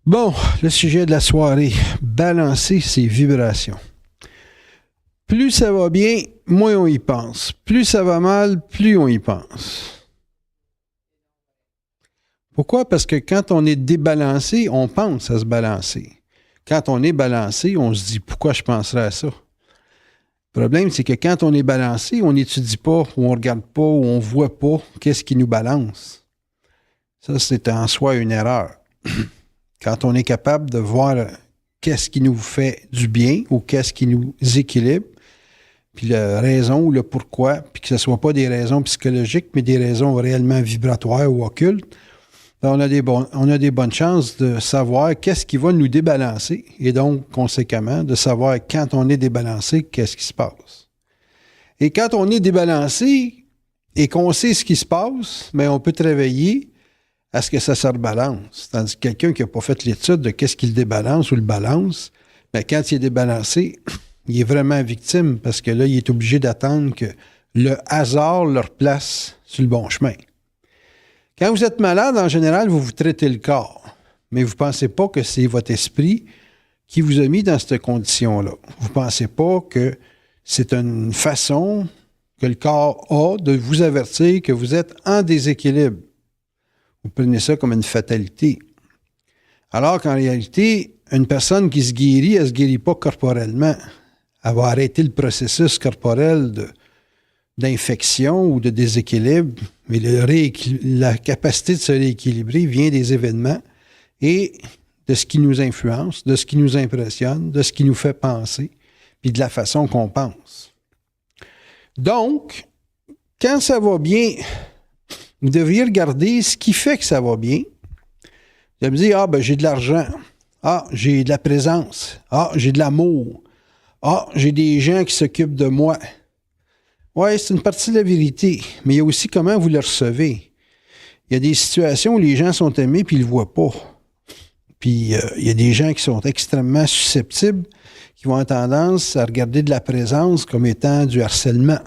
Bon, le sujet de la soirée, balancer ses vibrations. Plus ça va bien, moins on y pense. Plus ça va mal, plus on y pense. Pourquoi? Parce que quand on est débalancé, on pense à se balancer. Quand on est balancé, on se dit « Pourquoi je penserais à ça? » Le problème, c'est que quand on est balancé, on n'étudie pas, ou on ne regarde pas, ou on ne voit pas qu'est-ce qui nous balance. Ça, c'est en soi une erreur. Quand on est capable de voir qu'est-ce qui nous fait du bien ou qu'est-ce qui nous équilibre, puis la raison ou le pourquoi, puis que ce ne soit pas des raisons psychologiques, mais des raisons réellement vibratoires ou occultes, on a des bonnes chances de savoir qu'est-ce qui va nous débalancer et donc, conséquemment, de savoir quand on est débalancé, qu'est-ce qui se passe. Et quand on est débalancé et qu'on sait ce qui se passe, bien, on peut travailler à ce que ça se rebalance. Tandis que quelqu'un qui n'a pas fait l'étude de qu'est-ce qui le débalance ou le balance, bien, quand il est débalancé, il est vraiment victime parce que là, il est obligé d'attendre que le hasard le replace sur le bon chemin. Quand vous êtes malade, en général, vous traitez le corps, mais vous ne pensez pas que c'est votre esprit qui vous a mis dans cette condition-là. Vous ne pensez pas que c'est une façon que le corps a de vous avertir que vous êtes en déséquilibre. Vous prenez ça comme une fatalité. Alors qu'en réalité, une personne qui se guérit, elle ne se guérit pas corporellement. Elle va arrêter le processus corporel d'infection ou de déséquilibre, mais la capacité de se rééquilibrer vient des événements et de ce qui nous influence, de ce qui nous impressionne, de ce qui nous fait penser, puis de la façon qu'on pense. Donc, quand ça va bien, vous devriez regarder ce qui fait que ça va bien. Vous allez me dire, j'ai de l'argent. J'ai de la présence. J'ai de l'amour. J'ai des gens qui s'occupent de moi. Oui, c'est une partie de la vérité, mais il y a aussi comment vous le recevez. Il y a des situations où les gens sont aimés puis ils ne le voient pas. Puis il y a des gens qui sont extrêmement susceptibles, qui vont avoir tendance à regarder de la présence comme étant du harcèlement.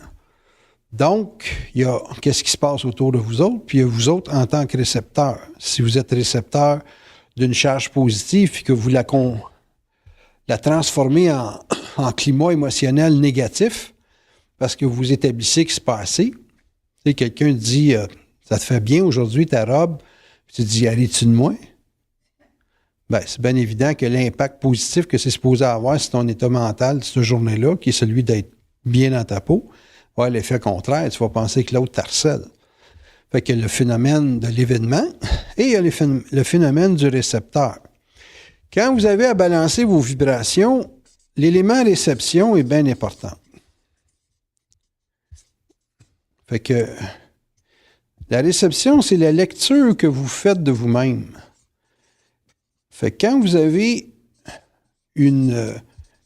Donc, il y a qu'est-ce qui se passe autour de vous autres, puis il y a vous autres en tant que récepteurs. Si vous êtes récepteur d'une charge positive et que vous la transformez en climat émotionnel négatif, parce que vous établissez que c'est passé. Tu sais, quelqu'un dit ça te fait bien aujourd'hui ta robe, puis tu dis arrête-tu de moi? Bien, c'est bien évident que l'impact positif que c'est supposé avoir sur ton état mental de cette journée-là, qui est celui d'être bien dans ta peau, va avoir l'effet contraire. Tu vas penser que l'autre t'harcèle. Fait que le phénomène de l'événement et il y a le phénomène du récepteur. Quand vous avez à balancer vos vibrations, l'élément réception est bien important. Fait que la réception, c'est la lecture que vous faites de vous-même. Fait que quand vous avez une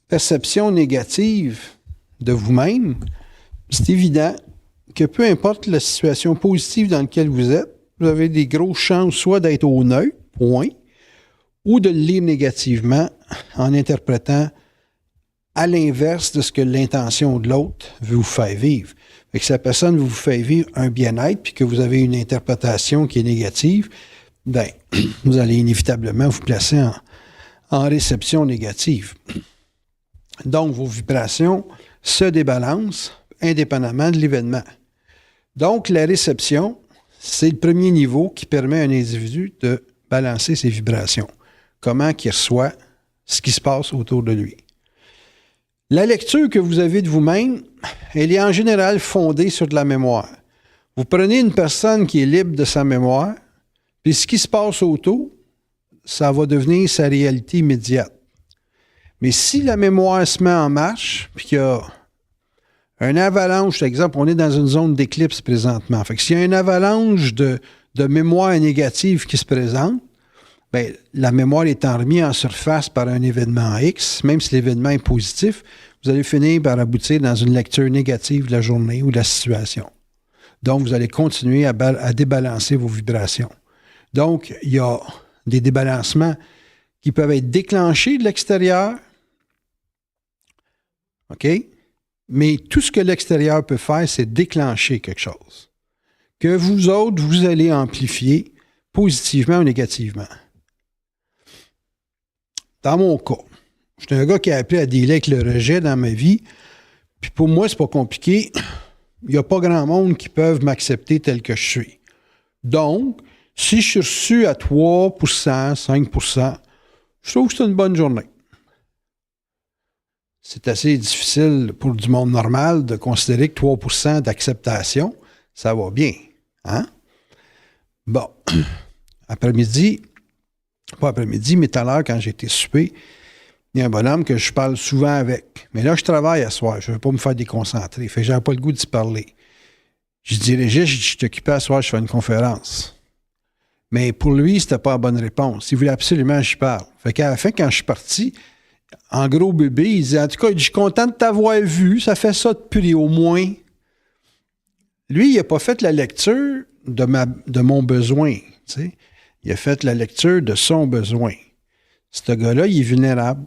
perception négative de vous-même, c'est évident que peu importe la situation positive dans laquelle vous êtes, vous avez des grosses chances soit d'être au neutre, point, ou de le lire négativement en interprétant à l'inverse de ce que l'intention de l'autre veut vous faire vivre. Fait que si la personne vous fait vivre un bien-être puis que vous avez une interprétation qui est négative, bien, vous allez inévitablement vous placer en réception négative. Donc, vos vibrations se débalancent indépendamment de l'événement. Donc, la réception, c'est le premier niveau qui permet à un individu de balancer ses vibrations. Comment il reçoit ce qui se passe autour de lui. La lecture que vous avez de vous-même, elle est en général fondée sur de la mémoire. Vous prenez une personne qui est libre de sa mémoire, puis ce qui se passe autour, ça va devenir sa réalité immédiate. Mais si la mémoire se met en marche, puis qu'il y a un avalanche, par exemple, on est dans une zone d'éclipse présentement. Fait que s'il y a une avalanche de mémoire négative qui se présente, bien, la mémoire étant remise en surface par un événement X, même si l'événement est positif, vous allez finir par aboutir dans une lecture négative de la journée ou de la situation. Donc, vous allez continuer à débalancer vos vibrations. Donc, il y a des débalancements qui peuvent être déclenchés de l'extérieur. OK? Mais tout ce que l'extérieur peut faire, c'est déclencher quelque chose. Que vous autres, vous allez amplifier positivement ou négativement. dans mon cas, je suis un gars qui a appris à dealer avec le rejet dans ma vie. Puis pour moi, c'est pas compliqué. Il n'y a pas grand monde qui peuvent m'accepter tel que je suis. Donc, si je suis reçu à 3 5 je trouve que c'est une bonne journée. C'est assez difficile pour du monde normal de considérer que 3 d'acceptation, ça va bien. Hein? Bon, après-midi, pas après-midi, mais tout à l'heure, quand j'ai été souper, il y a un bonhomme que je parle souvent avec. Mais là, je travaille à soir. Je ne veux pas me faire déconcentrer. Fait que j'avais pas le goût d'y parler. Je dis, Régis, je suis occupé à soir, je fais une conférence. Mais pour lui, c'était pas la bonne réponse. Il voulait absolument que je parle. Fait qu'à la fin, quand je suis parti, en gros bébé, il disait, en tout cas, je suis content de t'avoir vu. Ça fait ça depuis au moins. Lui, il n'a pas fait la lecture de mon besoin. Tu sais. Il a fait la lecture de son besoin. Ce gars-là, il est vulnérable.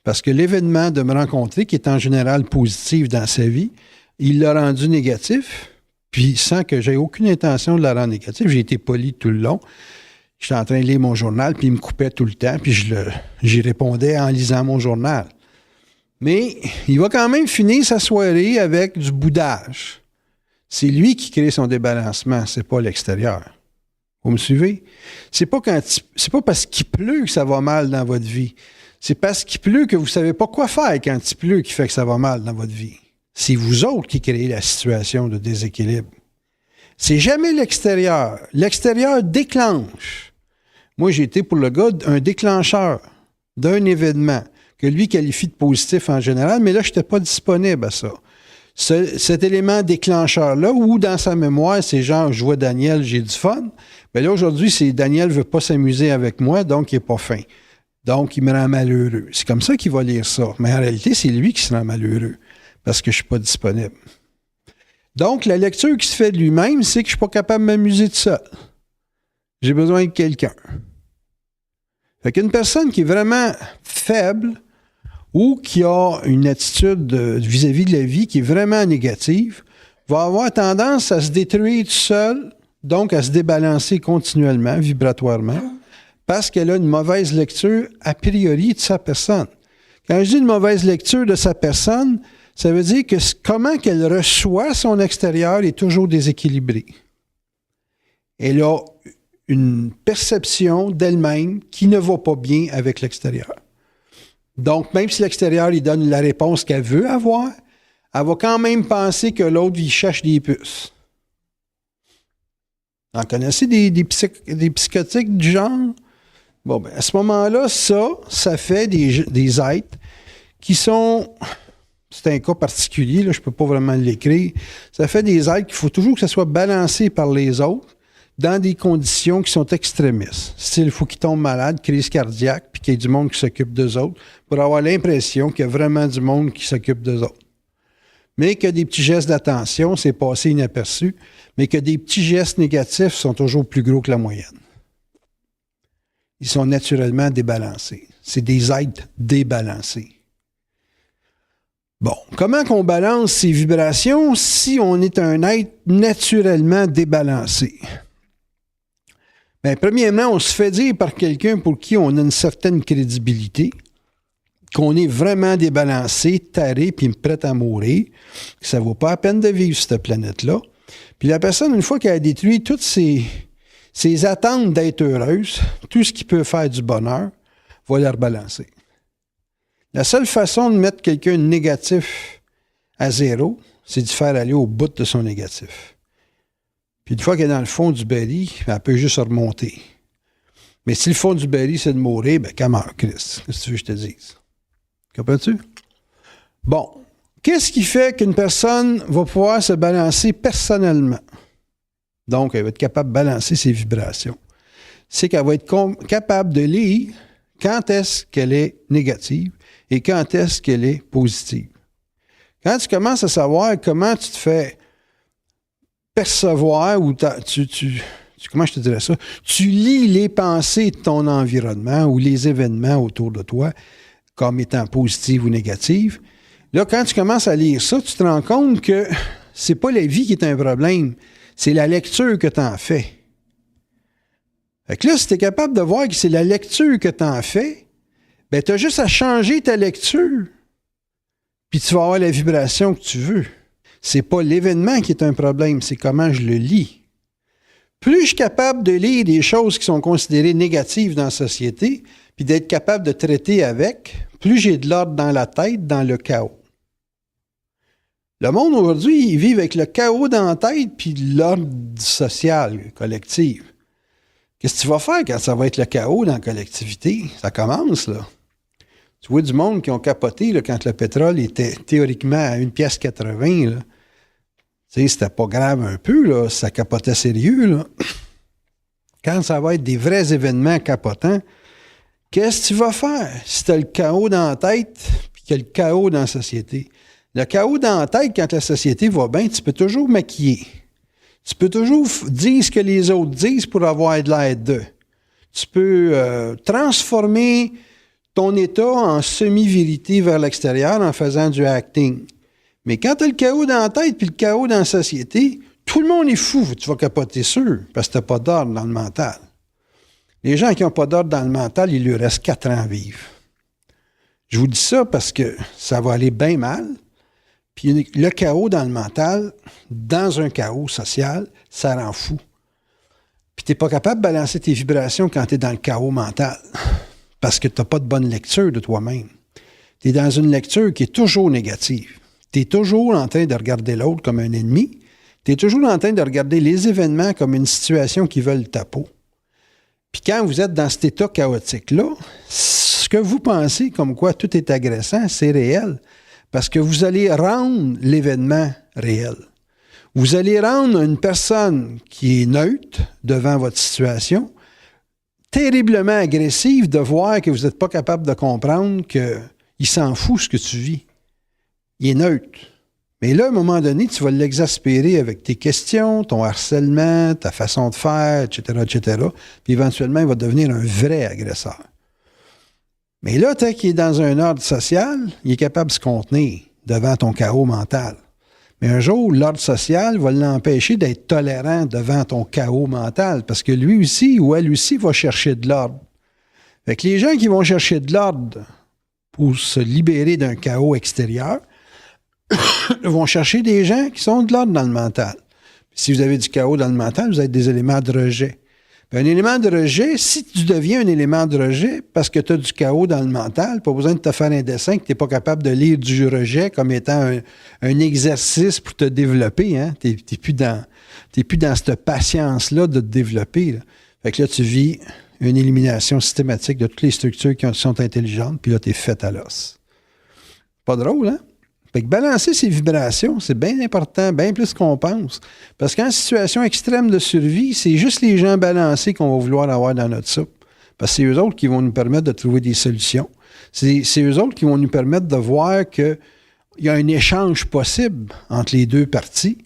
Parce que l'événement de me rencontrer, qui est en général positif dans sa vie, il l'a rendu négatif, puis sans que j'aie aucune intention de la rendre négative. J'ai été poli tout le long. J'étais en train de lire mon journal, puis il me coupait tout le temps, puis j'y répondais en lisant mon journal. Mais il va quand même finir sa soirée avec du boudage. C'est lui qui crée son débalancement, c'est pas l'extérieur. Vous me suivez? C'est pas parce qu'il pleut que ça va mal dans votre vie. C'est parce qu'il pleut que vous savez pas quoi faire quand il pleut qui fait que ça va mal dans votre vie. C'est vous autres qui créez la situation de déséquilibre. C'est jamais l'extérieur. L'extérieur déclenche. Moi, j'ai été pour le gars un déclencheur d'un événement que lui qualifie de positif en général, mais là, je n'étais pas disponible à ça. Cet élément déclencheur-là, ou dans sa mémoire, c'est genre, je vois Daniel, j'ai du fun. Mais là, aujourd'hui, c'est Daniel ne veut pas s'amuser avec moi, donc il n'est pas fin. Donc, il me rend malheureux. C'est comme ça qu'il va lire ça. Mais en réalité, c'est lui qui se rend malheureux parce que je ne suis pas disponible. Donc, la lecture qui se fait de lui-même, c'est que je ne suis pas capable de m'amuser tout seul. J'ai besoin de quelqu'un. Fait qu'une personne qui est vraiment faible ou qui a une attitude vis-à-vis de la vie qui est vraiment négative va avoir tendance à se détruire tout seul, donc à se débalancer continuellement, vibratoirement, parce qu'elle a une mauvaise lecture a priori de sa personne. Quand je dis une mauvaise lecture de sa personne, ça veut dire que comment qu'elle reçoit son extérieur est toujours déséquilibré. Elle a une perception d'elle-même qui ne va pas bien avec l'extérieur. Donc, même si l'extérieur lui donne la réponse qu'elle veut avoir, elle va quand même penser que l'autre lui cherche des puces. Vous en connaissez des psychotiques du genre? Bon, ben, à ce moment-là, ça fait des êtres qui sont... C'est un cas particulier, là, je ne peux pas vraiment l'écrire. Ça fait des êtres qu'il faut toujours que ça soit balancé par les autres dans des conditions qui sont extrémistes. Style, il faut qu'ils tombent malades, crise cardiaque, puis qu'il y ait du monde qui s'occupe d'eux autres, pour avoir l'impression qu'il y a vraiment du monde qui s'occupe d'eux autres. Mais que des petits gestes d'attention, c'est passé inaperçu, mais que des petits gestes négatifs sont toujours plus gros que la moyenne. Ils sont naturellement débalancés. C'est des êtres débalancés. Bon, comment qu'on balance ces vibrations si on est un être naturellement débalancé? Bien, premièrement, on se fait dire par quelqu'un pour qui on a une certaine crédibilité, qu'on est vraiment débalancé, taré, puis prêt à mourir, que ça ne vaut pas la peine de vivre sur cette planète-là. Puis la personne, une fois qu'elle a détruit toutes ses attentes d'être heureuse, tout ce qui peut faire du bonheur, va la rebalancer. La seule façon de mettre quelqu'un de négatif à zéro, c'est de faire aller au bout de son négatif. Puis une fois qu'elle est dans le fond du baril, elle peut juste remonter. Mais si le fond du baril, c'est de mourir, ben qu'elle meurt, Christ. Qu'est-ce que tu veux que je te dise? Comprends-tu? Bon. Qu'est-ce qui fait qu'une personne va pouvoir se balancer personnellement? Donc, elle va être capable de balancer ses vibrations. C'est qu'elle va être capable de lire quand est-ce qu'elle est négative et quand est-ce qu'elle est positive. Quand tu commences à savoir comment tu te fais percevoir ou comment je te dirais ça? Tu lis les pensées de ton environnement ou les événements autour de toi comme étant positives ou négatives. Là, quand tu commences à lire ça, tu te rends compte que c'est pas la vie qui est un problème, c'est la lecture que tu en fais. Fait que là, si tu es capable de voir que c'est la lecture que tu en fais, ben tu as juste à changer ta lecture, puis tu vas avoir la vibration que tu veux. C'est pas l'événement qui est un problème, c'est comment je le lis. Plus je suis capable de lire des choses qui sont considérées négatives dans la société, puis d'être capable de traiter avec, plus j'ai de l'ordre dans la tête, dans le chaos. Le monde aujourd'hui, il vit avec le chaos dans la tête, puis l'ordre social, collectif. Qu'est-ce que tu vas faire quand ça va être le chaos dans la collectivité? Ça commence, là. Tu vois du monde qui ont capoté là, quand le pétrole était théoriquement à 1,80 $. Là. Tu sais, c'était pas grave un peu, là. Ça capotait sérieux, là. Quand ça va être des vrais événements capotants, qu'est-ce que tu vas faire si tu as le chaos dans la tête puis qu'il y a le chaos dans la société? Le chaos dans la tête, quand la société va bien, tu peux toujours maquiller. Tu peux toujours dire ce que les autres disent pour avoir de l'aide d'eux. Tu peux transformer ton état en semi-vérité vers l'extérieur en faisant du acting. Mais quand tu as le chaos dans la tête puis le chaos dans la société, tout le monde est fou. Tu vas capoter sûr parce que tu n'as pas d'ordre dans le mental. Les gens qui n'ont pas d'ordre dans le mental, il leur reste 4 ans à vivre. Je vous dis ça parce que ça va aller bien mal. Puis le chaos dans le mental, dans un chaos social, ça rend fou. Puis tu n'es pas capable de balancer tes vibrations quand tu es dans le chaos mental. Parce que tu n'as pas de bonne lecture de toi-même. Tu es dans une lecture qui est toujours négative. Tu es toujours en train de regarder l'autre comme un ennemi. Tu es toujours en train de regarder les événements comme une situation qui veulent ta peau. Puis quand vous êtes dans cet état chaotique-là, ce que vous pensez comme quoi tout est agressant, c'est réel. Parce que vous allez rendre l'événement réel. Vous allez rendre une personne qui est neutre devant votre situation terriblement agressive de voir que vous n'êtes pas capable de comprendre qu'il s'en fout ce que tu vis. Il est neutre. Mais là, à un moment donné, tu vas l'exaspérer avec tes questions, ton harcèlement, ta façon de faire, etc., etc. Puis éventuellement, il va devenir un vrai agresseur. Mais là, tant qu'il est dans un ordre social, il est capable de se contenir devant ton chaos mental. Mais un jour, l'ordre social va l'empêcher d'être tolérant devant ton chaos mental parce que lui aussi ou elle aussi va chercher de l'ordre. Fait que les gens qui vont chercher de l'ordre pour se libérer d'un chaos extérieur vont chercher des gens qui sont de l'ordre dans le mental. Si vous avez du chaos dans le mental, vous avez des éléments de rejet. Un élément de rejet, si tu deviens un élément de rejet parce que tu as du chaos dans le mental, pas besoin de te faire un dessin que tu n'es pas capable de lire du rejet comme étant un exercice pour te développer. Hein? Tu n'es plus dans cette patience-là de te développer. Là. Fait que là, tu vis une élimination systématique de toutes les structures qui sont intelligentes, puis là, tu es fait à l'os. Pas drôle, hein? Fait que balancer ses vibrations, c'est bien important, bien plus qu'on pense. Parce qu'en situation extrême de survie, c'est juste les gens balancés qu'on va vouloir avoir dans notre soupe. Parce que c'est eux autres qui vont nous permettre de trouver des solutions. C'est eux autres qui vont nous permettre de voir qu'il y a un échange possible entre les deux parties,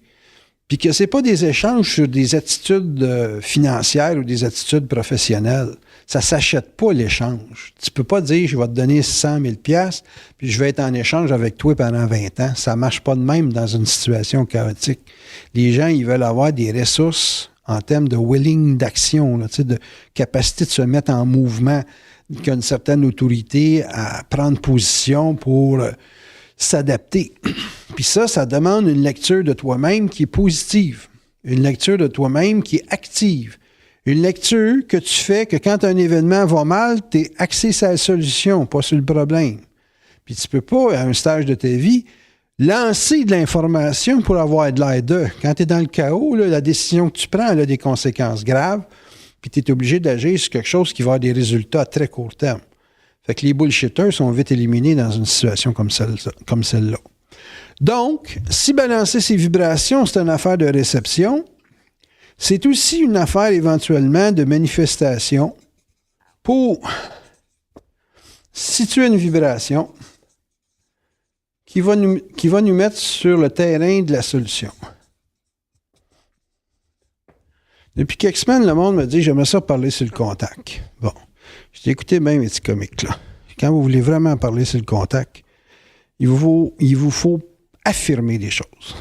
puis que ce n'est pas des échanges sur des attitudes financières ou des attitudes professionnelles. Ça ne s'achète pas l'échange. Tu ne peux pas dire « je vais te donner 100 000 $ puis je vais être en échange avec toi pendant 20 ans ». Ça ne marche pas de même dans une situation chaotique. Les gens, ils veulent avoir des ressources en termes de willing d'action, là, de capacité de se mettre en mouvement, qui a une certaine autorité à prendre position pour s'adapter. Puis ça demande une lecture de toi-même qui est positive, une lecture de toi-même qui est active. Une lecture que tu fais que quand un événement va mal, tu es axé sur la solution, pas sur le problème. Puis tu peux pas, à un stage de ta vie, lancer de l'information pour avoir de l'aide. Quand tu es dans le chaos, là, la décision que tu prends elle a des conséquences graves, puis tu es obligé d'agir sur quelque chose qui va avoir des résultats à très court terme. Fait que les bullshitters sont vite éliminés dans une situation comme celle-là. Donc, si balancer ses vibrations, c'est une affaire de réception, c'est aussi une affaire éventuellement de manifestation pour situer une vibration qui va nous mettre sur le terrain de la solution. Depuis quelques semaines, le monde me dit « j'aimerais ça parler sur le contact ». Bon, j'ai écouté bien mes petits comiques là. Quand vous voulez vraiment parler sur le contact, il vous faut affirmer des choses.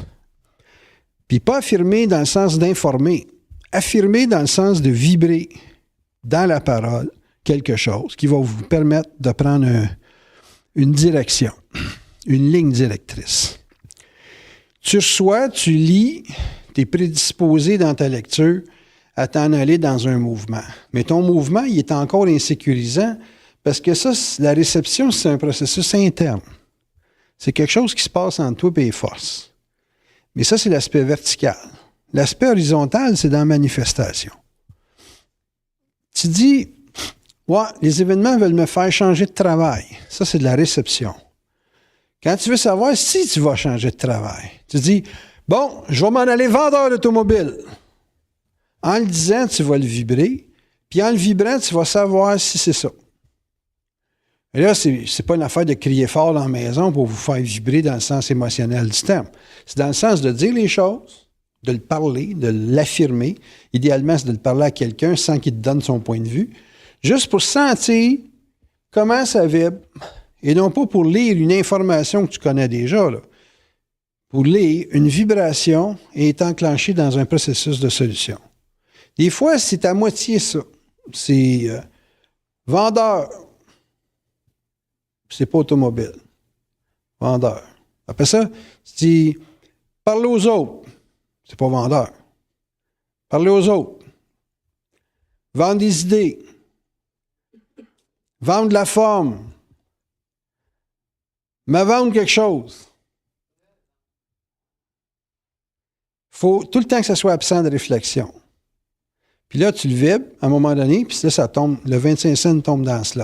Puis pas affirmer dans le sens d'informer, affirmer dans le sens de vibrer dans la parole quelque chose qui va vous permettre de prendre une direction, une ligne directrice. Tu reçois, tu lis, tu es prédisposé dans ta lecture à t'en aller dans un mouvement. Mais ton mouvement, il est encore insécurisant parce que ça, la réception, c'est un processus interne. C'est quelque chose qui se passe entre toi et les forces. Mais ça, c'est l'aspect vertical. L'aspect horizontal, c'est dans la manifestation. Tu dis, ouais, les événements veulent me faire changer de travail. Ça, c'est de la réception. Quand tu veux savoir si tu vas changer de travail, tu dis, bon, je vais m'en aller vendeur d'automobile. En le disant, tu vas le vibrer, puis en le vibrant, tu vas savoir si c'est ça. Et là, c'est pas une affaire de crier fort dans la maison pour vous faire vibrer dans le sens émotionnel du terme. C'est dans le sens de dire les choses, de le parler, de l'affirmer. Idéalement, c'est de le parler à quelqu'un sans qu'il te donne son point de vue, juste pour sentir comment ça vibre, et non pas pour lire une information que tu connais déjà, là. Pour lire, une vibration est enclenchée dans un processus de solution. Des fois, c'est à moitié ça. C'est vendeur. C'est pas automobile. Vendeur. Après ça, tu dis parler aux autres. C'est pas vendeur. Parler aux autres. Vendre des idées. Vendre de la forme. Me vendre quelque chose. Il faut tout le temps que ça soit absent de réflexion. Puis là, tu le vibres à un moment donné, puis là, ça tombe, le 25 cents tombe dans le slot.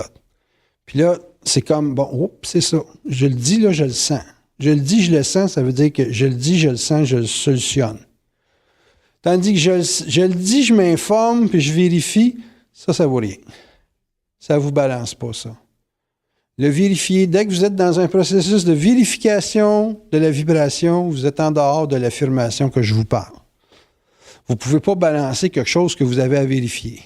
Puis là, c'est comme, bon, oups, c'est ça. Je le dis, là, je le sens. Je le dis, je le sens, ça veut dire que je le dis, je le sens, je le solutionne. Tandis que je le dis, je m'informe, puis je vérifie, ça vaut rien. Ça ne vous balance pas, ça. Le vérifier, dès que vous êtes dans un processus de vérification de la vibration, vous êtes en dehors de l'affirmation que je vous parle. Vous ne pouvez pas balancer quelque chose que vous avez à vérifier.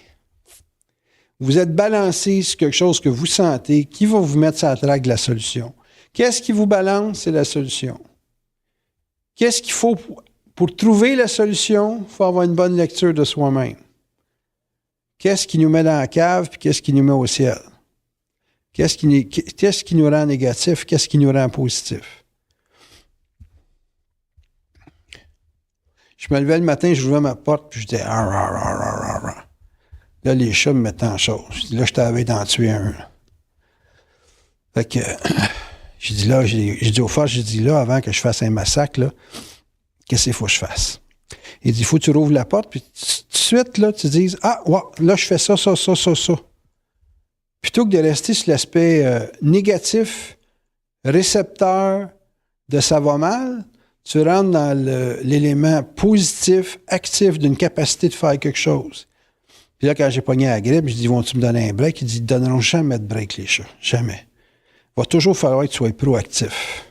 Vous êtes balancé sur quelque chose que vous sentez qui va vous mettre sur la traque de la solution. Qu'est-ce qui vous balance? C'est la solution. Qu'est-ce qu'il faut pour trouver la solution? Il faut avoir une bonne lecture de soi-même. Qu'est-ce qui nous met dans la cave puis qu'est-ce qui nous met au ciel? Qu'est-ce qui nous rend négatif? Qu'est-ce qui nous rend positif? Je me levais le matin, je ouvrais ma porte, puis je disais « Là, les chats me mettaient en chose. Je dis, là, je t'avais d'en tuer un. Fait que, j'ai dit au force, j'ai dit là, avant que je fasse un massacre, là, qu'est-ce qu'il faut que je fasse? Il dit, il faut que tu rouvres la porte, puis tout de suite, là, tu dises, ah, ouais, là, je fais ça. Plutôt que de rester sur l'aspect négatif, récepteur de ça va mal, tu rentres dans l'élément positif, actif d'une capacité de faire quelque chose. Puis là, quand j'ai pogné la grippe, je dis, vont-tu me donner un break? Il dit, ils ne donneront jamais de break, les chats. Jamais. Il va toujours falloir que tu sois proactif.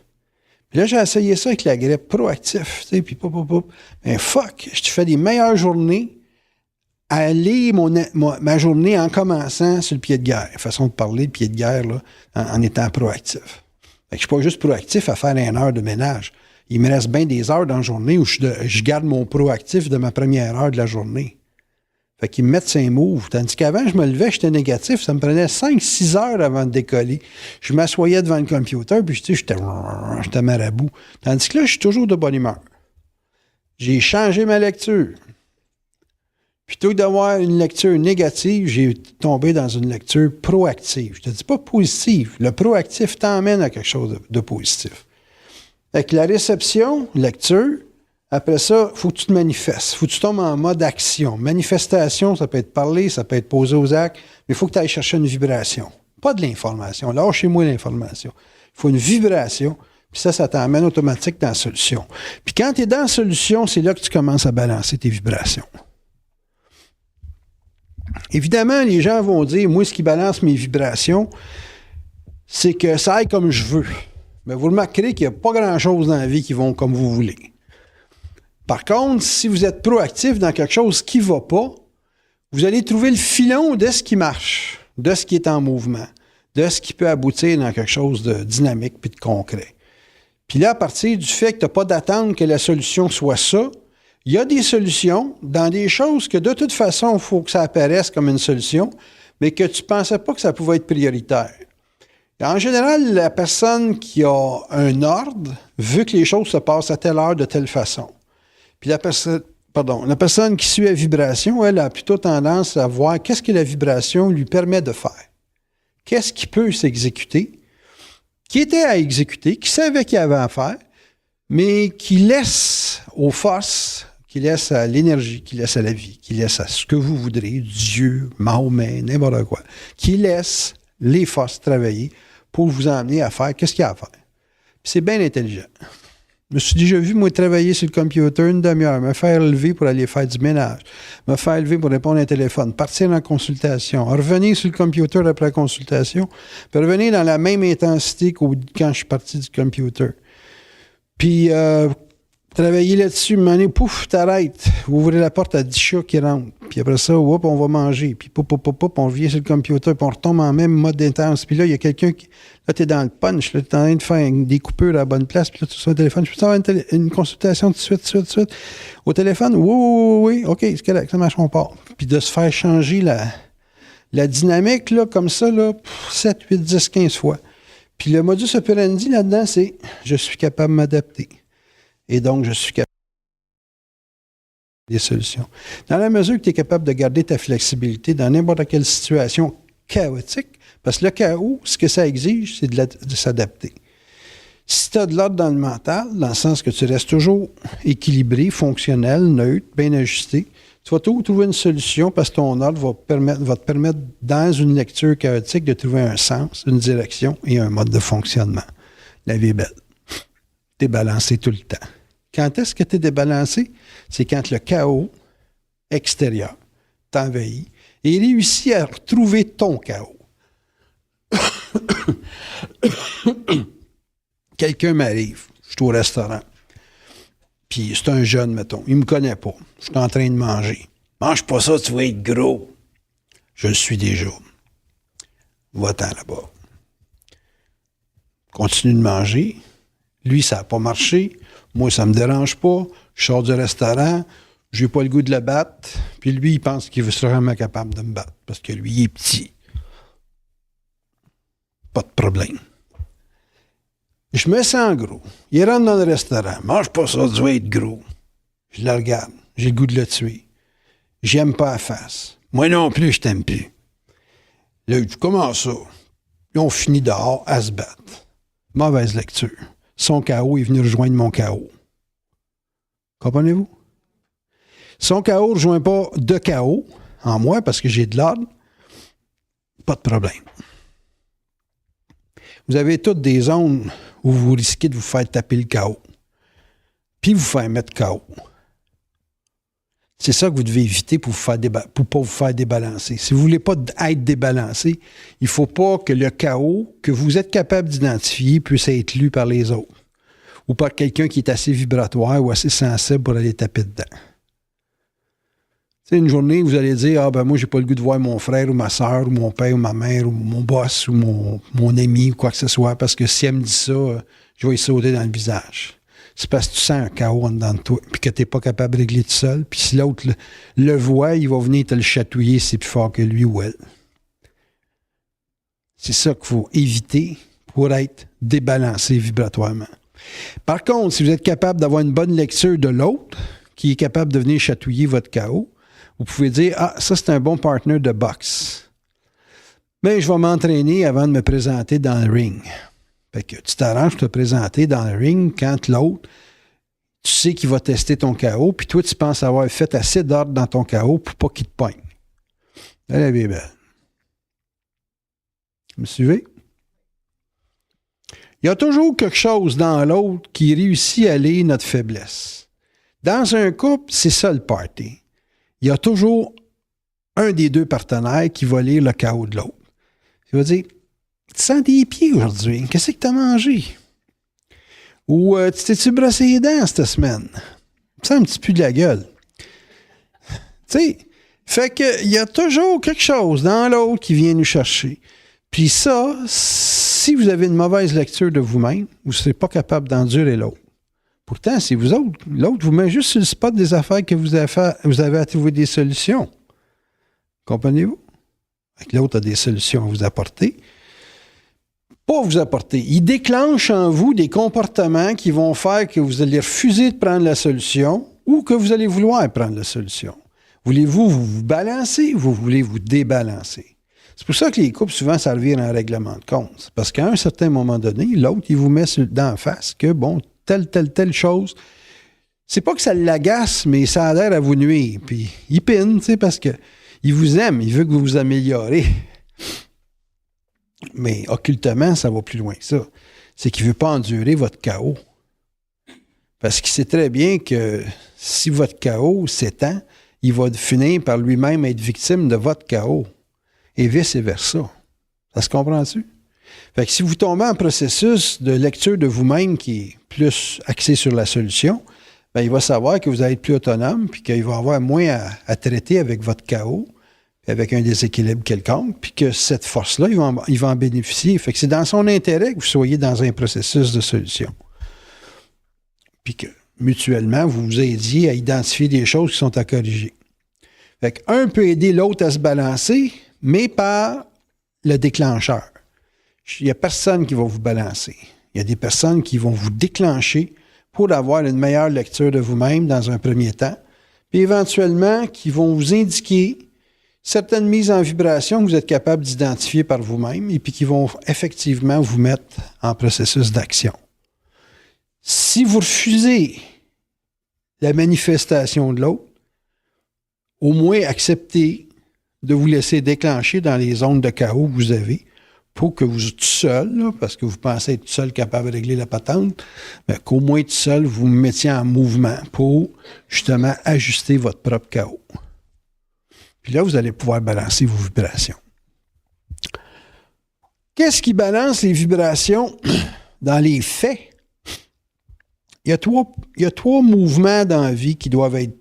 Puis là, j'ai essayé ça avec la grippe, proactif, tu sais, puis mais fuck, je te fais des meilleures journées à lire ma journée en commençant sur le pied de guerre. Façon de parler, le pied de guerre, là, en étant proactif. Fait que je ne suis pas juste proactif à faire 1 heure de ménage. Il me reste bien des heures dans la journée où je garde mon proactif de ma première heure de la journée. Fait qu'ils me mettent 5 moves. Tandis qu'avant, je me levais, j'étais négatif. Ça me prenait 5-6 heures avant de décoller. Je m'assoyais devant le computer, puis j'étais marabout. Tandis que là, je suis toujours de bonne humeur. J'ai changé ma lecture. Plutôt que d'avoir une lecture négative, j'ai tombé dans une lecture proactive. Je te dis pas positive. Le proactif t'emmène à quelque chose de positif. Avec la réception, lecture, après ça, il faut que tu te manifestes. Il faut que tu tombes en mode action. Manifestation, ça peut être parler, ça peut être poser aux actes, mais il faut que tu ailles chercher une vibration. Pas de l'information. Lâchez-moi l'information. Il faut une vibration, puis ça t'emmène automatique dans la solution. Puis quand tu es dans la solution, c'est là que tu commences à balancer tes vibrations. Évidemment, les gens vont dire, moi, ce qui balance mes vibrations, c'est que ça aille comme je veux. Mais vous remarquerez qu'il n'y a pas grand-chose dans la vie qui vont comme vous voulez. Par contre, si vous êtes proactif dans quelque chose qui ne va pas, vous allez trouver le filon de ce qui marche, de ce qui est en mouvement, de ce qui peut aboutir dans quelque chose de dynamique puis de concret. Puis là, à partir du fait que tu n'as pas d'attendre que la solution soit ça, il y a des solutions dans des choses que de toute façon, il faut que ça apparaisse comme une solution, mais que tu ne pensais pas que ça pouvait être prioritaire. En général, la personne qui a un ordre veut que les choses se passent à telle heure, de telle façon. Puis la personne qui suit la vibration, elle a plutôt tendance à voir qu'est-ce que la vibration lui permet de faire. Qu'est-ce qui peut s'exécuter, qui était à exécuter, qui savait qu'il y avait à faire, mais qui laisse aux forces, qui laisse à l'énergie, qui laisse à la vie, qui laisse à ce que vous voudrez, Dieu, Mahomet, n'importe quoi, qui laisse les forces travailler pour vous emmener à faire qu'est-ce qu'il y a à faire. Puis c'est bien intelligent. Je me suis déjà vu, moi, travailler sur le computer une demi-heure, me faire lever pour aller faire du ménage, me faire lever pour répondre à un téléphone, partir en consultation, revenir sur le computer après la consultation, puis revenir dans la même intensité que quand je suis parti du computer. Puis, travailler là-dessus, un moment donné, pouf, t'arrêtes. Vous ouvrez la porte à 10 chats qui rentrent. Puis après ça, hop, on va manger. Puis on revient sur le computer, puis on retombe en même mode intense. Puis là, il y a quelqu'un qui... Là, t'es dans le punch, là, t'es en train de faire des coupures à la bonne place, puis là, tu sur le téléphone. Je peux avoir une consultation tout de suite. Au téléphone, oui, OK, c'est correct, ça marche, on part. Puis de se faire changer la dynamique, là, comme ça, là, 7, 8, 10, 15 fois. Puis le modus operandi là-dedans, c'est « je suis capable de m'adapter ». Et donc, je suis capable des solutions. Dans la mesure que tu es capable de garder ta flexibilité dans n'importe quelle situation chaotique, parce que le chaos, ce que ça exige, c'est de s'adapter. Si tu as de l'ordre dans le mental, dans le sens que tu restes toujours équilibré, fonctionnel, neutre, bien ajusté, tu vas toujours trouver une solution parce que ton ordre va te permettre, dans une lecture chaotique, de trouver un sens, une direction et un mode de fonctionnement. La vie est belle. Tu es balancé tout le temps. Quand est-ce que tu es débalancé? C'est quand le chaos extérieur t'envahit et réussit à retrouver ton chaos. Quelqu'un m'arrive, je suis au restaurant, puis c'est un jeune, mettons, il me connaît pas, je suis en train de manger. Mange pas ça, tu vas être gros. Je le suis déjà. Va-t'en là-bas. Continue de manger. Lui, ça n'a pas marché. Moi, ça ne me dérange pas. Je sors du restaurant. Je n'ai pas le goût de le battre. Puis lui, il pense qu'il sera vraiment capable de me battre. Parce que lui, il est petit. Pas de problème. Je me sens gros. Il rentre dans le restaurant. Mange pas ça, tu vas être gros. Je le regarde. J'ai le goût de le tuer. J'aime pas la face. Moi non plus, je t'aime plus. Là, il dit, comment ça? Ils ont fini dehors à se battre. Mauvaise lecture. Son chaos est venu rejoindre mon chaos. Comprenez-vous? Son chaos ne rejoint pas de chaos en moi parce que j'ai de l'ordre. Pas de problème. Vous avez toutes des zones où vous risquez de vous faire taper le chaos. Puis vous faire mettre chaos. C'est ça que vous devez éviter pour ne pas vous faire débalancer. Si vous ne voulez pas être débalancé, il ne faut pas que le chaos que vous êtes capable d'identifier puisse être lu par les autres ou par quelqu'un qui est assez vibratoire ou assez sensible pour aller taper dedans. C'est une journée où vous allez dire « Ah ben moi, j'ai pas le goût de voir mon frère ou ma soeur ou mon père ou ma mère ou mon boss ou mon ami ou quoi que ce soit parce que si elle me dit ça, je vais y sauter dans le visage. » C'est parce que tu sens un chaos en dedans de toi, puis que tu n'es pas capable de régler tout seul. Puis si l'autre le voit, il va venir te le chatouiller, c'est plus fort que lui ou elle. C'est ça qu'il faut éviter pour être débalancé vibratoirement. Par contre, si vous êtes capable d'avoir une bonne lecture de l'autre, qui est capable de venir chatouiller votre chaos, vous pouvez dire « Ah, ça c'est un bon partner de boxe. Mais je vais m'entraîner avant de me présenter dans le ring. » Fait que tu t'arranges de te présenter dans le ring quand l'autre, tu sais qu'il va tester ton chaos, puis toi, tu penses avoir fait assez d'ordre dans ton chaos pour pas qu'il te pogne. Elle est bien belle. Vous me suivez? Il y a toujours quelque chose dans l'autre qui réussit à lire notre faiblesse. Dans un couple, c'est ça le party. Il y a toujours un des deux partenaires qui va lire le chaos de l'autre. Il va dire « Tu sens tes pieds aujourd'hui? Qu'est-ce que tu as mangé? » Ou « Tu t'es-tu brossé les dents cette semaine? » Tu sens un petit peu de la gueule. Tu sais, fait qu'il y a toujours quelque chose dans l'autre qui vient nous chercher. Puis ça, si vous avez une mauvaise lecture de vous-même, vous ne serez pas capable d'endurer l'autre. Pourtant, c'est vous autres. L'autre vous met juste sur le spot des affaires que vous avez à trouver des solutions. Comprenez-vous? L'autre a des solutions à vous apporter. Pas vous apporter. Il déclenche en vous des comportements qui vont faire que vous allez refuser de prendre la solution ou que vous allez vouloir prendre la solution. Voulez-vous vous balancer ou vous voulez vous débalancer? C'est pour ça que les couples, souvent, ça revient en règlement de compte. Parce qu'à un certain moment donné, l'autre, il vous met d'en face que, bon, telle chose. C'est pas que ça l'agace, mais ça a l'air à vous nuire. Puis il pine, tu sais, parce que il vous aime, il veut que vous vous améliorez. Mais occultement, ça va plus loin que ça. C'est qu'il ne veut pas endurer votre chaos. Parce qu'il sait très bien que si votre chaos s'étend, il va finir par lui-même être victime de votre chaos. Et vice-versa. Ça se comprend-tu? Fait que si vous tombez en processus de lecture de vous-même qui est plus axé sur la solution, bien, il va savoir que vous allez être plus autonome puis qu'il va avoir moins à traiter avec votre chaos, avec un déséquilibre quelconque, puis que cette force-là, il va en bénéficier. Fait que c'est dans son intérêt que vous soyez dans un processus de solution. Puis que, mutuellement, vous vous aidiez à identifier des choses qui sont à corriger. Fait qu'un peut aider l'autre à se balancer, mais par le déclencheur. Il n'y a personne qui va vous balancer. Il y a des personnes qui vont vous déclencher pour avoir une meilleure lecture de vous-même dans un premier temps, puis éventuellement qui vont vous indiquer certaines mises en vibration que vous êtes capable d'identifier par vous-même et puis qui vont effectivement vous mettre en processus d'action. Si vous refusez la manifestation de l'autre, au moins acceptez de vous laisser déclencher dans les zones de chaos que vous avez pour que vous, tout seul, là, parce que vous pensez être tout seul capable de régler la patente, mais qu'au moins tout seul, vous vous mettiez en mouvement pour justement ajuster votre propre chaos. Puis là, vous allez pouvoir balancer vos vibrations. Qu'est-ce qui balance les vibrations dans les faits? Il y a trois mouvements dans la vie qui doivent être,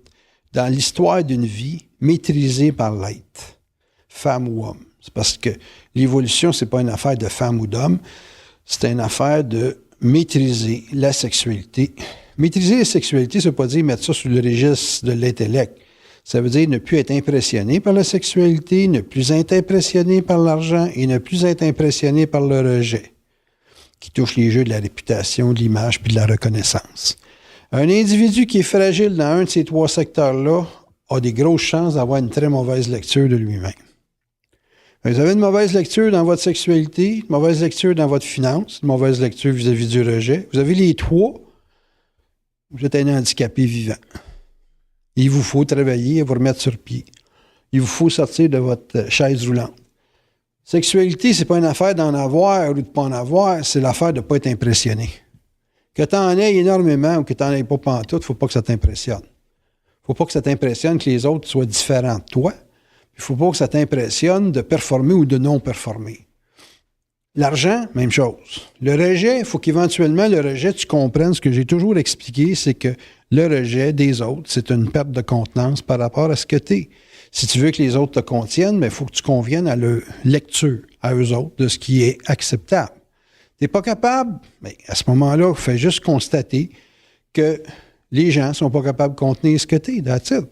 dans l'histoire d'une vie, maîtrisés par l'être, femme ou homme. C'est parce que l'évolution, c'est pas une affaire de femme ou d'homme, c'est une affaire de maîtriser la sexualité. Maîtriser la sexualité, ça ne veut pas dire mettre ça sous le registre de l'intellect. Ça veut dire ne plus être impressionné par la sexualité, ne plus être impressionné par l'argent et ne plus être impressionné par le rejet, qui touche les jeux de la réputation, de l'image puis de la reconnaissance. Un individu qui est fragile dans un de ces trois secteurs-là a des grosses chances d'avoir une très mauvaise lecture de lui-même. Vous avez une mauvaise lecture dans votre sexualité, une mauvaise lecture dans votre finance, une mauvaise lecture vis-à-vis du rejet. Vous avez les trois, vous êtes un handicapé vivant. Il vous faut travailler et vous remettre sur pied. Il vous faut sortir de votre chaise roulante. Sexualité, c'est pas une affaire d'en avoir ou de ne pas en avoir, c'est l'affaire de ne pas être impressionné. Que tu en aies énormément ou que tu n'en aies pas pantoute, il ne faut pas que ça t'impressionne. Il ne faut pas que ça t'impressionne que les autres soient différents de toi. Il ne faut pas que ça t'impressionne de performer ou de non performer. L'argent, même chose. Le rejet, il faut qu'éventuellement, le rejet, tu comprennes ce que j'ai toujours expliqué, c'est que le rejet des autres, c'est une perte de contenance par rapport à ce que tu es. Si tu veux que les autres te contiennent, il faut que tu conviennes à leur lecture, à eux autres, de ce qui est acceptable. Tu n'es pas capable, mais à ce moment-là, il faut juste constater que les gens ne sont pas capables de contenir ce que tu es, that's it.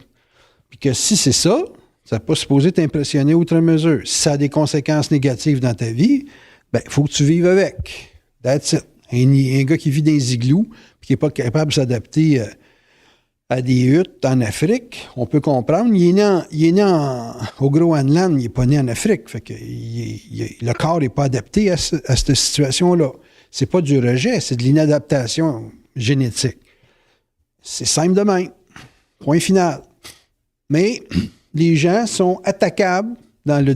Puis que si c'est ça, ça n'est pas supposé t'impressionner outre mesure. Si ça a des conséquences négatives dans ta vie, il faut que tu vives avec. That's it. Un gars qui vit dans les igloos et qui n'est pas capable de s'adapter à des huttes en Afrique, on peut comprendre. Il est né au Groenland, il n'est pas né en Afrique. Fait que le corps n'est pas adapté à cette situation-là. C'est pas du rejet, c'est de l'inadaptation génétique. C'est simple de même. Point final. Mais les gens sont attaquables dans le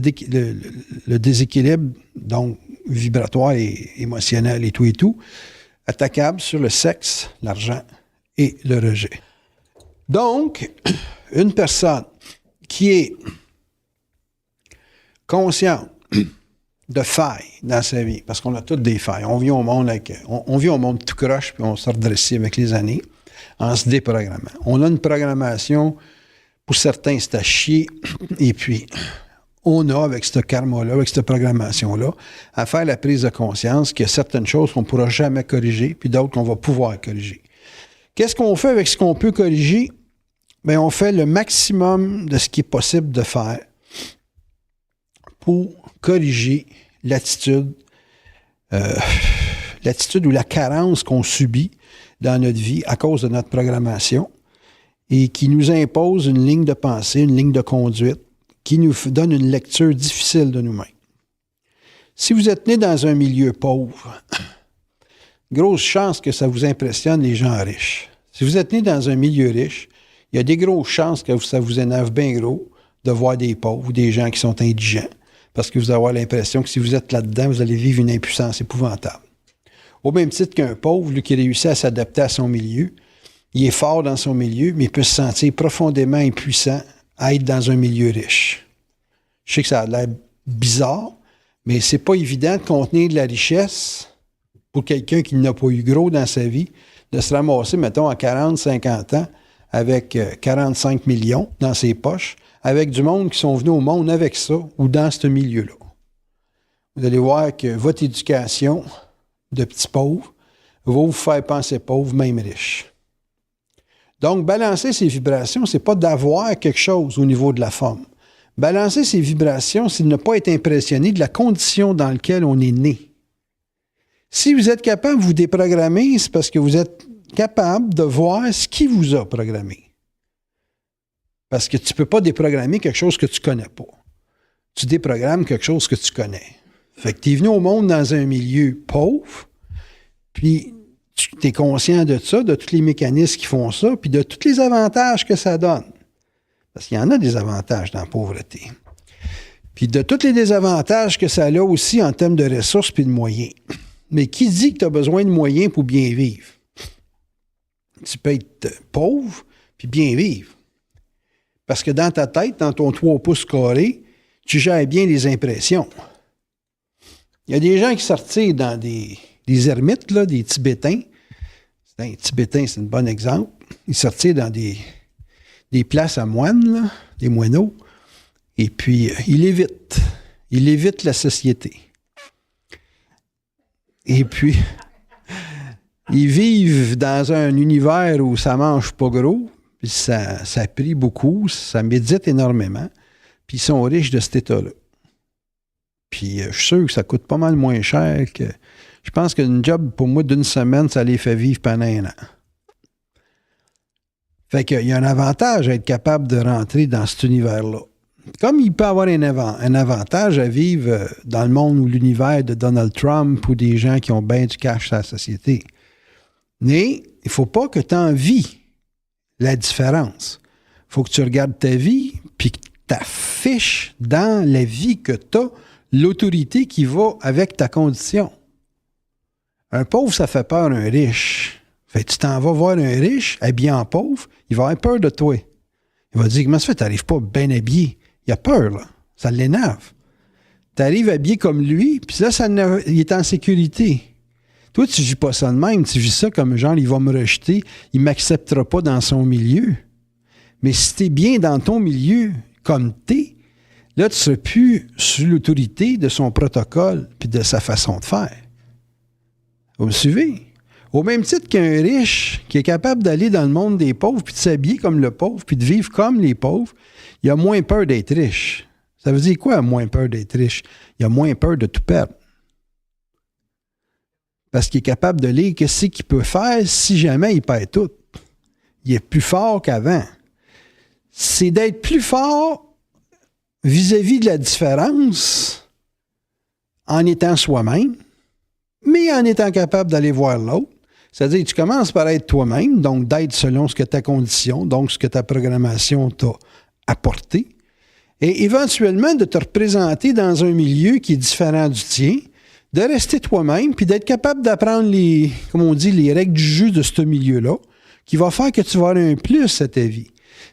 déséquilibre, donc vibratoire et émotionnel et tout, attaquables sur le sexe, l'argent et le rejet. Donc, une personne qui est consciente de failles dans sa vie, parce qu'on a toutes des failles. On vit au monde tout croche, puis on se redresse avec les années, en se déprogrammant. On a une programmation, pour certains, c'est à chier, et puis on a, avec ce karma-là, avec cette programmation-là, à faire la prise de conscience qu'il y a certaines choses qu'on ne pourra jamais corriger, puis d'autres qu'on va pouvoir corriger. Qu'est-ce qu'on fait avec ce qu'on peut corriger? Bien, on fait le maximum de ce qui est possible de faire pour corriger l'attitude ou la carence qu'on subit dans notre vie à cause de notre programmation et qui nous impose une ligne de pensée, une ligne de conduite, qui nous donne une lecture difficile de nous-mêmes. Si vous êtes né dans un milieu pauvre, grosse chance que ça vous impressionne les gens riches. Si vous êtes né dans un milieu riche, il y a des grosses chances que ça vous énerve bien gros de voir des pauvres ou des gens qui sont indigents, parce que vous allez avoir l'impression que si vous êtes là-dedans, vous allez vivre une impuissance épouvantable. Au même titre qu'un pauvre, lui, qui réussit à s'adapter à son milieu, il est fort dans son milieu, mais il peut se sentir profondément impuissant à être dans un milieu riche. Je sais que ça a l'air bizarre, mais c'est pas évident de contenir de la richesse pour quelqu'un qui n'a pas eu gros dans sa vie, de se ramasser, mettons, à 40, 50 ans, avec 45 millions dans ses poches, avec du monde qui sont venus au monde avec ça ou dans ce milieu-là. Vous allez voir que votre éducation de petit pauvre va vous faire penser pauvre, même riche. Donc, balancer ses vibrations, c'est pas d'avoir quelque chose au niveau de la forme. Balancer ses vibrations, c'est de ne pas être impressionné de la condition dans laquelle on est né. Si vous êtes capable de vous déprogrammer, c'est parce que vous êtes capable de voir ce qui vous a programmé. Parce que tu ne peux pas déprogrammer quelque chose que tu ne connais pas. Tu déprogrammes quelque chose que tu connais. Fait que tu es venu au monde dans un milieu pauvre, puis tu es conscient de ça, de tous les mécanismes qui font ça, puis de tous les avantages que ça donne. Parce qu'il y en a des avantages dans la pauvreté. Puis de tous les désavantages que ça a aussi en termes de ressources puis de moyens. Mais qui dit que tu as besoin de moyens pour bien vivre? Tu peux être pauvre puis bien vivre. Parce que dans ta tête, dans ton 3 pouces carrés, tu gères bien les impressions. Il y a des gens qui sortent dans des ermites, là, des Tibétains. Un Tibétain, c'est un bon exemple. Ils sortaient dans des places à moines, là, des moineaux, et puis il évite la société. Et puis, ils vivent dans un univers où ça mange pas gros, puis ça prie beaucoup, ça médite énormément, puis ils sont riches de cet état-là. Puis je suis sûr que ça coûte pas mal moins cher que... Je pense qu'une job, pour moi, d'une semaine, ça les fait vivre pendant un an. Fait qu'il y a un avantage à être capable de rentrer dans cet univers-là. Comme il peut avoir un avantage à vivre dans le monde ou l'univers de Donald Trump ou des gens qui ont bien du cash dans la société. Mais il ne faut pas que tu envies la différence. Il faut que tu regardes ta vie puis que tu affiches dans la vie que tu as l'autorité qui va avec ta condition. Un pauvre, ça fait peur à un riche. Fait que tu t'en vas voir un riche habillé en pauvre, il va avoir peur de toi. Il va dire, comment ça fait, t'arrives pas bien habillé? Il a peur, là. Ça l'énerve. T'arrives habillé comme lui, puis là, il est en sécurité. Toi, tu vis pas ça de même. Tu vis ça comme genre, il va me rejeter, il m'acceptera pas dans son milieu. Mais si t'es bien dans ton milieu, comme t'es, là, tu seras plus sous l'autorité de son protocole puis de sa façon de faire. Vous me suivez? Au même titre qu'un riche qui est capable d'aller dans le monde des pauvres puis de s'habiller comme le pauvre puis de vivre comme les pauvres, il a moins peur d'être riche. Ça veut dire quoi, moins peur d'être riche? Il a moins peur de tout perdre. Parce qu'il est capable de lire qu'est-ce qu'il peut faire si jamais il perd tout. Il est plus fort qu'avant. C'est d'être plus fort vis-à-vis de la différence en étant soi-même, mais en étant capable d'aller voir l'autre. C'est-à-dire que tu commences par être toi-même, donc d'être selon ce que ta condition, donc ce que ta programmation t'a apporté, et éventuellement de te représenter dans un milieu qui est différent du tien, de rester toi-même, puis d'être capable d'apprendre les règles du jeu de ce milieu-là, qui va faire que tu vas avoir un plus à ta vie.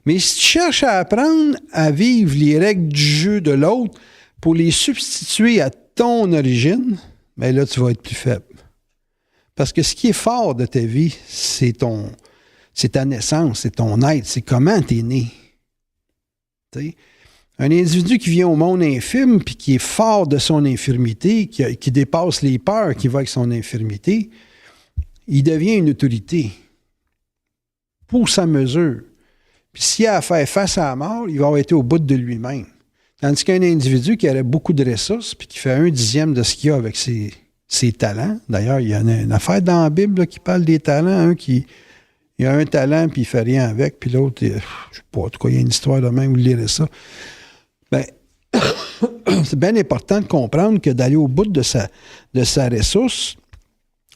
Mais si tu cherches à apprendre à vivre les règles du jeu de l'autre pour les substituer à ton origine, bien là, tu vas être plus faible. Parce que ce qui est fort de ta vie, c'est ta naissance, c'est ton être, c'est comment tu es né. T'sais? Un individu qui vient au monde infirme puis qui est fort de son infirmité, qui dépasse les peurs qui va avec son infirmité, il devient une autorité pour sa mesure. Puis s'il a à faire face à la mort, il va avoir été au bout de lui-même. Tandis qu'un individu qui aurait beaucoup de ressources puis qui fait 1/10 de ce qu'il a avec ses talents. D'ailleurs, il y a une affaire dans la Bible là, qui parle des talents. Il a un talent puis il fait rien avec, puis l'autre, je sais pas, en tout cas, il y a une histoire de même, vous lirez ça. Ben, c'est bien important de comprendre que d'aller au bout de sa ressource,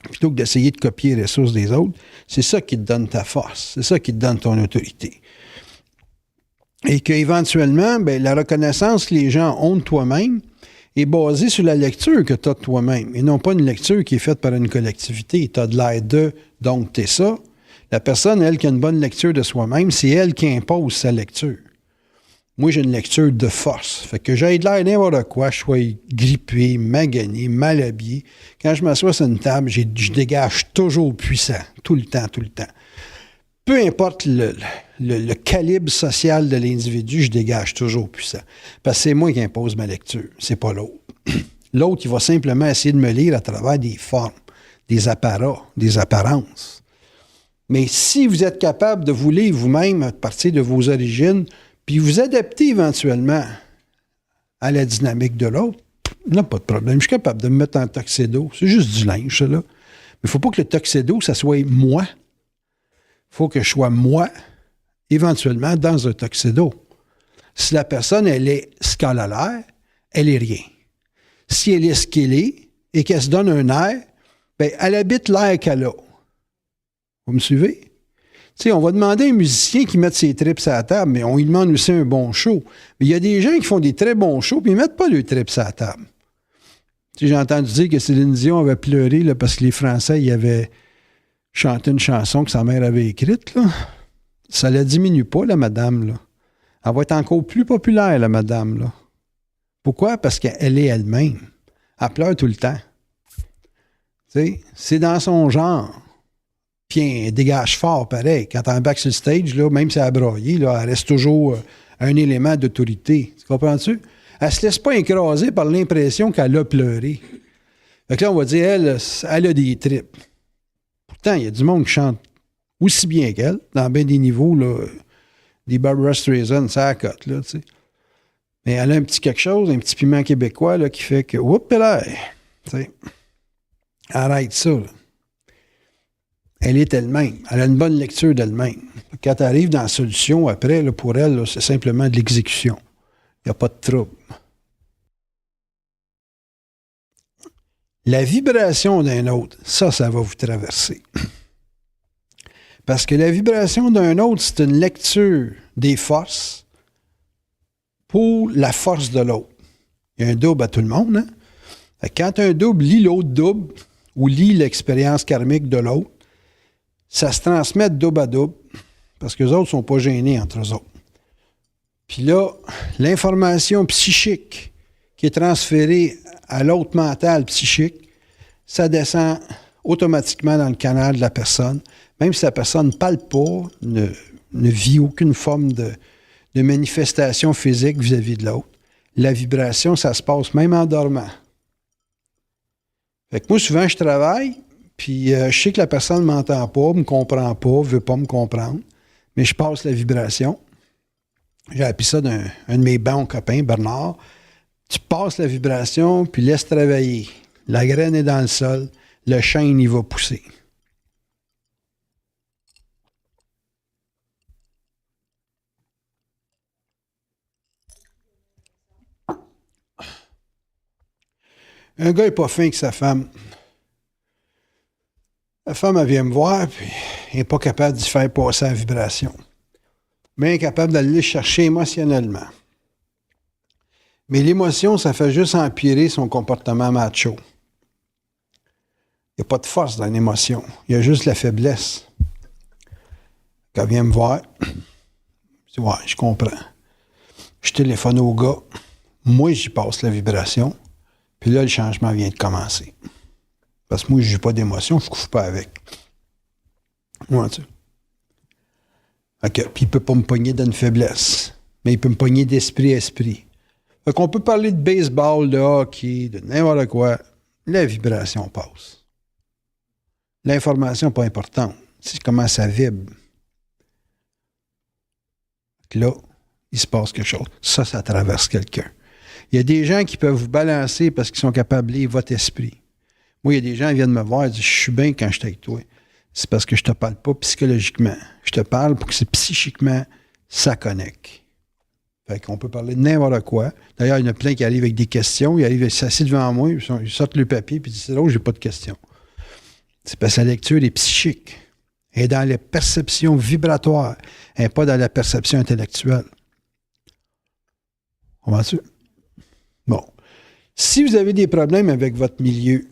plutôt que d'essayer de copier les ressources des autres, c'est ça qui te donne ta force, c'est ça qui te donne ton autorité. Et qu'éventuellement, ben, la reconnaissance que les gens ont de toi-même est basée sur la lecture que tu as de toi-même, et non pas une lecture qui est faite par une collectivité. Tu as de l'air d'eux, donc tu es ça. La personne, elle, qui a une bonne lecture de soi-même, c'est elle qui impose sa lecture. Moi, j'ai une lecture de force. Fait que j'aille de l'air n'importe quoi, je sois grippé, magané, mal habillé. Quand je m'assois sur une table, je dégage toujours puissant, tout le temps. Peu importe le calibre social de l'individu, je dégage toujours puissant. Parce que c'est moi qui impose ma lecture, c'est pas l'autre. L'autre, il va simplement essayer de me lire à travers des formes, des apparats, des apparences. Mais si vous êtes capable de vous lire vous-même à partir de vos origines, puis vous adaptez éventuellement à la dynamique de l'autre, il n'y a pas de problème. Je suis capable de me mettre en tuxedo. C'est juste du linge, ça, là. Mais il ne faut pas que le tuxedo, ça soit moi. Il faut que je sois moi, éventuellement, dans un tuxedo. Si la personne, elle est scalaire, elle est rien. Si elle est ce qu'elle est et qu'elle se donne un air, bien, elle habite l'air qu'elle a. Vous me suivez? Tu sais, on va demander à un musicien qui mette ses trips à la table, mais on lui demande aussi un bon show. Mais il y a des gens qui font des très bons shows, puis ils ne mettent pas leurs trips à la table. Tu sais, j'ai entendu dire que Céline Dion avait pleuré là, parce que les Français y avaient chanté une chanson que sa mère avait écrite. Là. Ça ne la diminue pas, la madame. Là. Elle va être encore plus populaire, la madame. Là. Pourquoi? Parce qu'elle est elle-même. Elle pleure tout le temps. Tu sais, c'est dans son genre. Puis elle dégage fort, pareil. Quand elle embarque sur le stage, là, même si elle a braillé, là, elle reste toujours un élément d'autorité. Tu comprends-tu? Elle ne se laisse pas écraser par l'impression qu'elle a pleuré. Fait que là, on va dire, elle a des tripes. Pourtant, il y a du monde qui chante aussi bien qu'elle, dans bien des niveaux, là, des Barbra Streisand, ça a cote, là, tu sais. Mais elle a un petit quelque chose, un petit piment québécois, là, qui fait que, oups, là, tu sais, arrête ça, là. Elle est elle-même. Elle a une bonne lecture d'elle-même. Quand elle arrive dans la solution, après, là, pour elle, là, c'est simplement de l'exécution. Il n'y a pas de trouble. La vibration d'un autre, ça va vous traverser. Parce que la vibration d'un autre, c'est une lecture des forces pour la force de l'autre. Il y a un double à tout le monde. Hein? Quand un double lit l'autre double ou lit l'expérience karmique de l'autre, ça se transmet de double à double parce que les autres ne sont pas gênés entre eux autres. Puis là, l'information psychique qui est transférée à l'autre mental psychique, ça descend automatiquement dans le canal de la personne, même si la personne ne parle pas, ne vit aucune forme de manifestation physique vis-à-vis de l'autre. La vibration, ça se passe même en dormant. Fait que moi, souvent, je travaille, puis je sais que la personne ne m'entend pas, ne me comprend pas, ne veut pas me comprendre, mais je passe la vibration. J'ai appris ça d'un de mes bons copains, Bernard. Tu passes la vibration, puis laisse travailler. La graine est dans le sol, le chêne, il va pousser. Un gars n'est pas fin avec sa femme. La femme, elle vient me voir, puis elle n'est pas capable d'y faire passer la vibration. Mais elle est capable d'aller chercher émotionnellement. Mais l'émotion, ça fait juste empirer son comportement macho. Il n'y a pas de force dans l'émotion. Il y a juste la faiblesse. Quand elle vient me voir, je dis, ouais, je comprends. Je téléphone au gars. Moi, j'y passe la vibration. Puis là, le changement vient de commencer. Parce que moi, je n'ai pas d'émotion, je ne couche pas avec. Ouais, tu sais. Okay. Puis il ne peut pas me pogner d'une faiblesse. Mais il peut me pogner d'esprit à esprit. Fait qu'on peut parler de baseball, de hockey, de n'importe quoi. La vibration passe. L'information n'est pas importante. C'est comment ça vibre. Là, il se passe quelque chose. Ça traverse quelqu'un. Il y a des gens qui peuvent vous balancer parce qu'ils sont capables de lire votre esprit. Moi, il y a des gens qui viennent me voir et disent « Je suis bien quand je suis avec toi. » C'est parce que je te parle pas psychologiquement. Je te parle pour que c'est psychiquement, ça connecte. Fait qu'on peut parler de n'importe quoi. D'ailleurs, il y en a plein qui arrivent avec des questions. Ils arrivent assis devant moi, ils sortent le papier et ils disent « C'est là où j'ai pas de questions. » C'est parce que la lecture est psychique. Elle est dans les perceptions vibratoires. Elle n'est pas dans la perception intellectuelle. Comprends-tu? Bon. Si vous avez des problèmes avec votre milieu,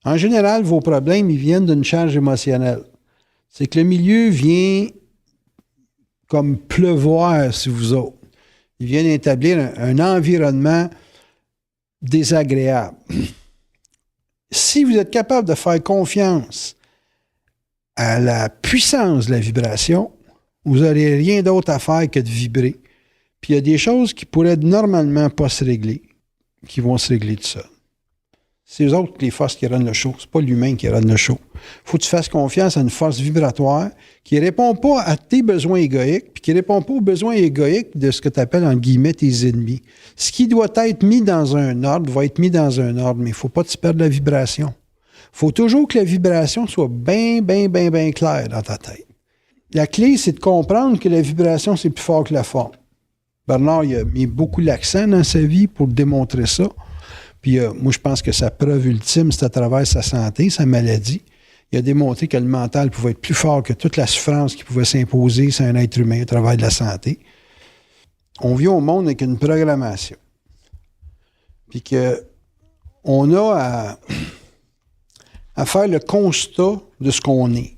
en général, vos problèmes, ils viennent d'une charge émotionnelle. C'est que le milieu vient comme pleuvoir sur vous autres. Il vient établir un environnement désagréable. Si vous êtes capable de faire confiance à la puissance de la vibration, vous n'aurez rien d'autre à faire que de vibrer. Puis il y a des choses qui pourraient normalement pas se régler, qui vont se régler tout seuls. C'est eux autres, les forces qui runnent le show. C'est pas l'humain qui run le show. Il faut que tu fasses confiance à une force vibratoire qui ne répond pas à tes besoins égoïques, puis qui ne répond pas aux besoins égoïques de ce que tu appelles, en guillemets, tes ennemis. Ce qui doit être mis dans un ordre va être mis dans un ordre, mais il ne faut pas te perdre la vibration. Il faut toujours que la vibration soit bien claire dans ta tête. La clé, c'est de comprendre que la vibration, c'est plus fort que la forme. Bernard, il a mis beaucoup l'accent dans sa vie pour démontrer ça. Puis moi, je pense que sa preuve ultime, c'est à travers sa santé, sa maladie. Il a démontré que le mental pouvait être plus fort que toute la souffrance qui pouvait s'imposer sur un être humain à travers de la santé. On vient au monde avec une programmation. Puis qu'on a à faire le constat de ce qu'on est.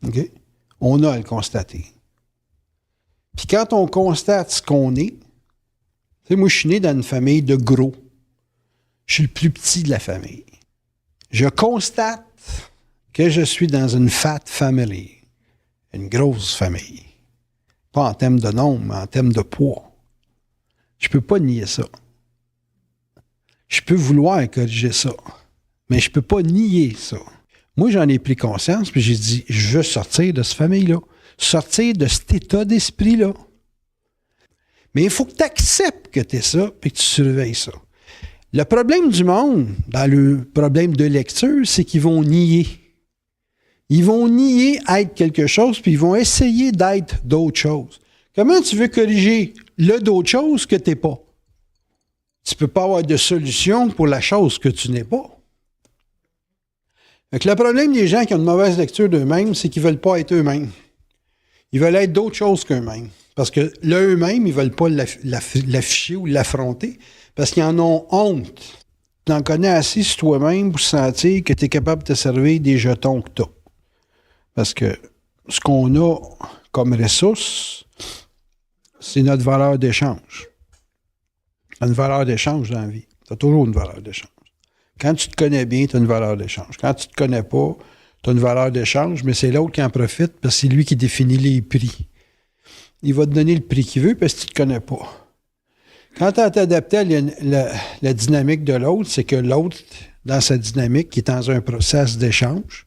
OK? On a à le constater. Puis quand on constate ce qu'on est, tu sais, moi, je suis né dans une famille de gros. Je suis le plus petit de la famille. Je constate que je suis dans une fat family, une grosse famille. Pas en termes de nombre, mais en termes de poids. Je peux pas nier ça. Je peux vouloir corriger ça, mais je peux pas nier ça. Moi, j'en ai pris conscience, puis j'ai dit, je veux sortir de cette famille-là, sortir de cet état d'esprit-là. Mais il faut que tu acceptes que tu es ça, puis que tu surveilles ça. Le problème du monde, dans le problème de lecture, c'est qu'ils vont nier. Ils vont nier être quelque chose, puis ils vont essayer d'être d'autres choses. Comment tu veux corriger le d'autres choses que tu n'es pas? Tu ne peux pas avoir de solution pour la chose que tu n'es pas. Donc, le problème des gens qui ont une mauvaise lecture d'eux-mêmes, c'est qu'ils ne veulent pas être eux-mêmes. Ils veulent être d'autres choses qu'eux-mêmes. Parce que eux-mêmes, ils ne veulent pas l'afficher ou l'affronter parce qu'ils en ont honte. Tu en connais assez sur toi-même pour sentir que tu es capable de te servir des jetons que tu as. Parce que ce qu'on a comme ressource, c'est notre valeur d'échange. Tu as une valeur d'échange dans la vie. Tu as toujours une valeur d'échange. Quand tu te connais bien, tu as une valeur d'échange. Quand tu ne te connais pas, tu as une valeur d'échange, mais c'est l'autre qui en profite parce que c'est lui qui définit les prix. Il va te donner le prix qu'il veut parce que tu ne te connais pas. Quand tu as t'adapté à la dynamique de l'autre, c'est que l'autre, dans sa dynamique, qui est dans un processus d'échange,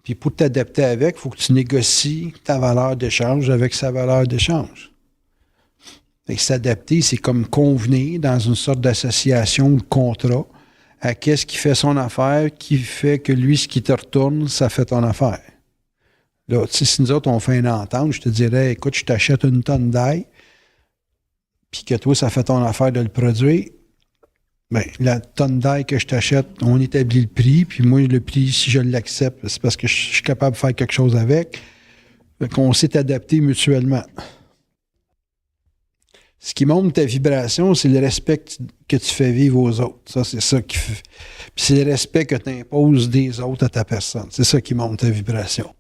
puis pour t'adapter avec, il faut que tu négocies ta valeur d'échange avec sa valeur d'échange. Fait que s'adapter, c'est comme convenir dans une sorte d'association ou de contrat à qu'est-ce qui fait son affaire, qui fait que lui, ce qui te retourne, ça fait ton affaire. Là, tu sais, si nous autres, on fait une entente, je te dirais, écoute, je t'achète une tonne d'ail, puis que toi, ça fait ton affaire de le produire, bien, la tonne d'ail que je t'achète, on établit le prix, puis moi, le prix, si je l'accepte, c'est parce que je suis capable de faire quelque chose avec. Fait qu'on s'est adapté mutuellement. Ce qui monte ta vibration, c'est le respect que tu fais vivre aux autres. Ça, c'est ça qui fait. Puis c'est le respect que tu imposes des autres à ta personne. C'est ça qui monte ta vibration.